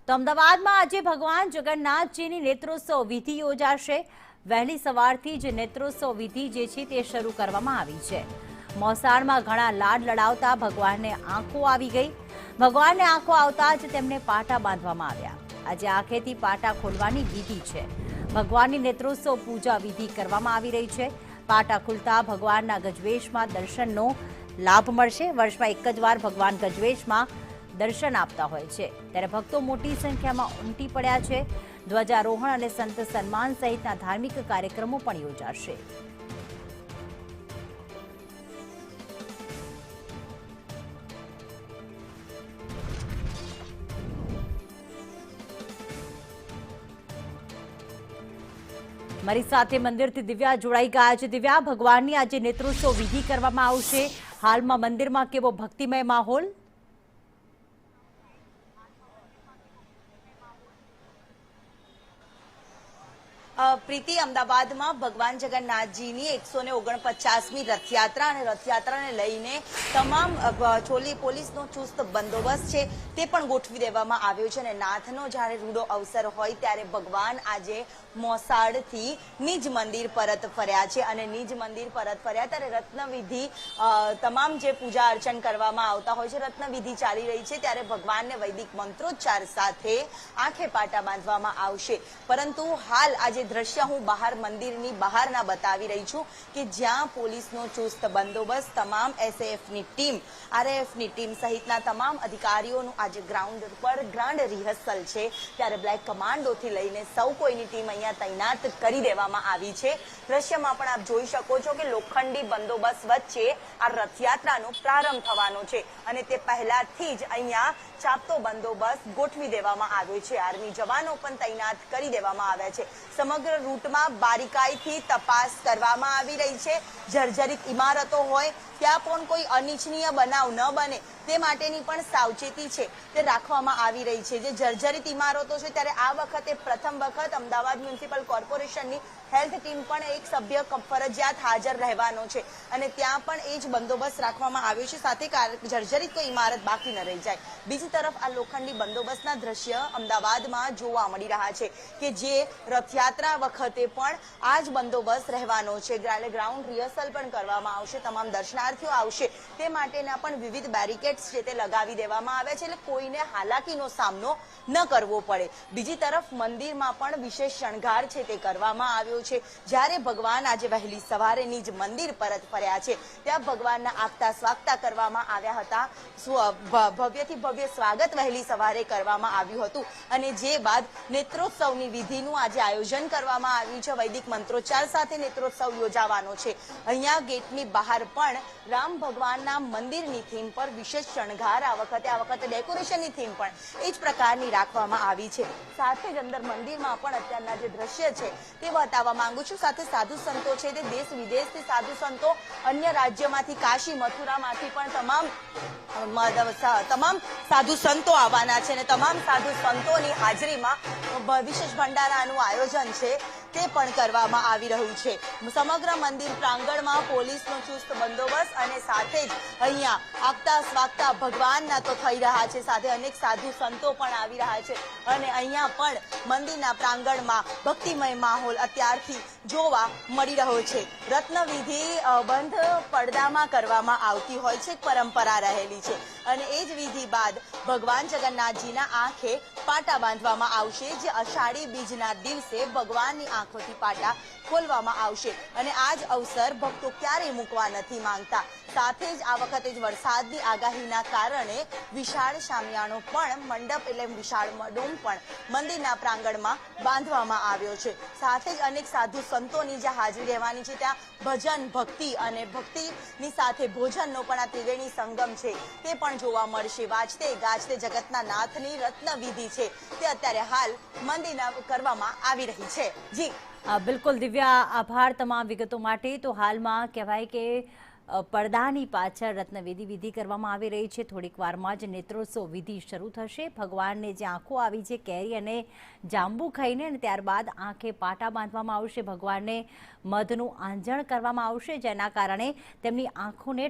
તો અમદાવાદમાં આજે ભગવાન જગન્નાથજીની નેત્રોત્સવ વિધિ યોજાશે। વહેલી સવારથી જ નેત્રોત્સવ વિધિ જે છે તે શરૂ કરવામાં આવી છે। મોસાળમાં ઘણા લાડ લડાવતા ભગવાનને આંખો આવી ગઈ। ભગવાનને આંખો આવતા જ તેમને પાટા બાંધવામાં આવ્યા। આજે આંખેથી પાટા ખોલવાની વિધિ છે। ભગવાનની નેત્રોત્સવ પૂજા વિધિ કરવામાં આવી રહી છે। પાટા ખુલતા ભગવાનના ગજવેશમાં દર્શનનો લાભ મળશે। વર્ષમાં એક જ વાર ભગવાન ગજવેશમાં દર્શન આપતા હોય છે, ત્યારે ભક્તો મોટી સંખ્યામાં ઉમટી પડ્યા છે। ધ્વજારોહણ અને સંત સન્માન સહિતના ધાર્મિક કાર્યક્રમો પણ યોજાશે। મારી સાથે મંદિરથી દિવ્યા જોડાઈ ગયા છે। દિવ્યા, ભગવાનની આજે નેત્રોત્સવ વિધિ કરવામાં આવશે। હાલમાં મંદિરમાં કેવો ભક્તિમય માહોલ? પ્રીતિ, અમદાવાદમાં ભગવાન જગન્નાથજીની 149મી રથયાત્રા અને રથયાત્રાને લઈને તમામ પોલીસનો ચુસ્ત બંદોબસ્ત છે તે પણ ગોઠવી દેવામાં આવ્યો છે। અને નાથનો જ્યારે રૂડો અવસર હોય ત્યારે ભગવાન આજે મોસાળથી નિજ મંદિર પરત ફર્યા છે અને નિજ મંદિર પરત ફર્યા ત્યારે રત્નવિધિ તમામ જે પૂજા અર્ચન કરવામાં આવતા હોય છે, રત્નવિધિ ચાલી રહી છે ત્યારે ભગવાનને વૈદિક મંત્રોચ્ચાર સાથે આંખે પાટા બાંધવામાં આવશે। પરંતુ હાલ આજે દ્રશ્ય હું બહાર મંદિરની બહારના બતાવી રહી છું કે જ્યાં પોલીસનો ચુસ્ત બંદોબસ્ત, તમામ એસએફની ટીમ, આરએએફની ટીમ સહિતના તમામ અધિકારીઓનું આજે ગ્રાઉન્ડ પર ગ્રાન્ડ રિહર્સલ છે ત્યારે બ્લેક કમાન્ડોથી લઈને સૌ કોઈની ટીમ અહીંયા તૈનાત કરી દેવામાં આવી છે। દ્રશ્યમાં પણ આપ જોઈ શકો છો કે લોખંડી બંદોબસ્ત વચ્ચે આ રથયાત્રાનો પ્રારંભ થવાનો છે અને તે પહેલાથી જ અહીંયા ચાપતો બંદોબસ્ત ગોઠવી દેવામાં આવ્યો છે। આર્મી જવાનો પણ તૈનાત કરી દેવામાં આવ્યા છે। સમગ્ર રૂટમાં બારીકાઈથી તપાસ કરવામાં આવી રહી છે। જર્જરિત ઇમારતો હોય ત્યાં પણ કોઈ અનિચ્છનીય બનાવ ન બને તે માટેની પણ સાવચેતી છે તે રાખવામાં આવી રહી છે। જે જર્જરિત ઇમારતો છે ત્યારે આ વખતે પ્રથમ વખત અમદાવાદ મ્યુનિસિપલ કોર્પોરેશનની હેલ્થ ટીમ પણ એક સભ્ય ફરજિયાત હાજર રહેવાનો છે અને ત્યાં પણ એ જ બંદોબસ્ત રાખવામાં આવ્યો છે, સાથે જર્જરિત કોઈ ઇમારત બાકી ન રહી જાય। બીજી તરફ આ લોખંડી બંદોબસ્તના દ્રશ્ય અમદાવાદમાં જોવા મળી રહ્યા છે કે જે રથયાત્રા વખતે પણ આ જ બંદોબસ્ત રહેવાનો છે। ગ્રાઉન્ડ રિહર્સલ પણ કરવામાં આવશે, તમામ દર્શનાર્થીઓ આવશે તે માટેના પણ વિવિધ બેરિકેડ્સ છે તે લગાવી દેવામાં આવ્યા છે એટલે કોઈને હાલાકીનો સામનો ન કરવો પડે। બીજી તરફ મંદિરમાં પણ વિશેષ શણગાર છે તે કરવામાં આવ્યો છે। જ્યારે ભગવાન આજે વહેલી સવારે નિજ મંદિર પરત ફર્યા છે ત્યાં ભગવાનના આગતા સ્વાગતા કરવામાં આવ્યા હતા। ભવ્યથી ભવ્ય સ્વાગત વહેલી સવારે કરવામાં આવ્યું હતું અને જે બાદ નેત્રોત્સવની વિધિનું આજે આયોજન કરવામાં આવ્યું છે। વૈદિક મંત્રોચ્ચાર સાથે નેત્રોત્સવ યોજાવાનો છે। અહીંયા ગેટની બહાર પણ રામ ભગવાનના મંદિરની થીમ પર વિશેષ શણગાર આ વખતે ડેકોરેશનની થીમ પણ એ જ પ્રકારની રાખવામાં આવી છે। સાથે જ અંદર મંદિરમાં પણ અત્યારના જે દ્રશ્ય છે તે બતાવવા માંગુ છું। સાથે સાધુ સંતો છે તે દેશ વિદેશથી સાધુ સંતો, અન્ય રાજ્યમાંથી, કાશી મથુરામાંથી પણ તમામ સાધુ સંતો આવવાના છે અને તમામ સાધુ સંતોની હાજરીમાં વિશેષ ભંડારાનું આયોજન છે તે પણ કરવામાં આવી રહ્યું છે। સમગ્ર મંદિર પ્રાંગણમાં પોલીસનો ચુસ્ત બંદોબસ્ત અને સાથે જ અહીંયા આગતા સ્વાગતા ભગવાનના તો થઈ રહ્યા છે, સાથે અનેક સાધુ સંતો પણ આવી રહ્યા છે અને અહીંયા પણ મંદિરના પ્રાંગણમાં ભક્તિમય માહોલ અત્યારથી જોવા મળી રહ્યો છે। રત્નવિધિ બંધ પડદામાં કરવામાં આવતી હોય છે, પરંપરા રહેલી છે અને એ જ વિધિ બાદ ભગવાન જગન્નાથજીના આંખે પાટા બાંધવામાં આવશે। જે અષાઢી બીજના દિવસે ભગવાનની આંખોથી પાટા ખોલવામાં આવશે અને આ જ અવસર ભક્તો ક્યારેય મૂકવા નથી માંગતા। સાથે જ આ વખતે જ વરસાદની આગાહીના કારણે વિશાળ શામિયાણો પણ મંડપ એટલે વિશાળ ડોમ પણ મંદિરના પ્રાંગણમાં બાંધવામાં આવ્યો છે। સાથે જ અનેક સાધુ સંતોની જે હાજરી રહેવાની છે ત્યાં ભજન, ભક્તિ અને ભક્તિની સાથે ભોજનનો પણ આ ત્રિવેણી સંગમ છે તે પણ જોવા મળશે। વાજતે ગાજતે જગતના નાથની રત્નવિધિ છે તે અત્યારે હાલ મંદિરના કરવામાં આવી રહી છે। જી બિલકુલ દિવ્યા, આભાર તમામ વિગતો માટે। તો હાલમાં કહેવાય કે પડદાની પાછળ રત્નવિધિ કરવામાં આવી રહી છે। થોડીક વારમાં જ નેત્રોત્સવ વિધિ શરૂ થશે। ભગવાનને જે આંખો આવી છે કેરી અને જાંબુ ખાઈને અને ત્યારબાદ આંખે પાટા બાંધવામાં આવશે। ભગવાનને મધનું આંજણ કરવામાં આવશે જેના કારણે તેમની આંખોને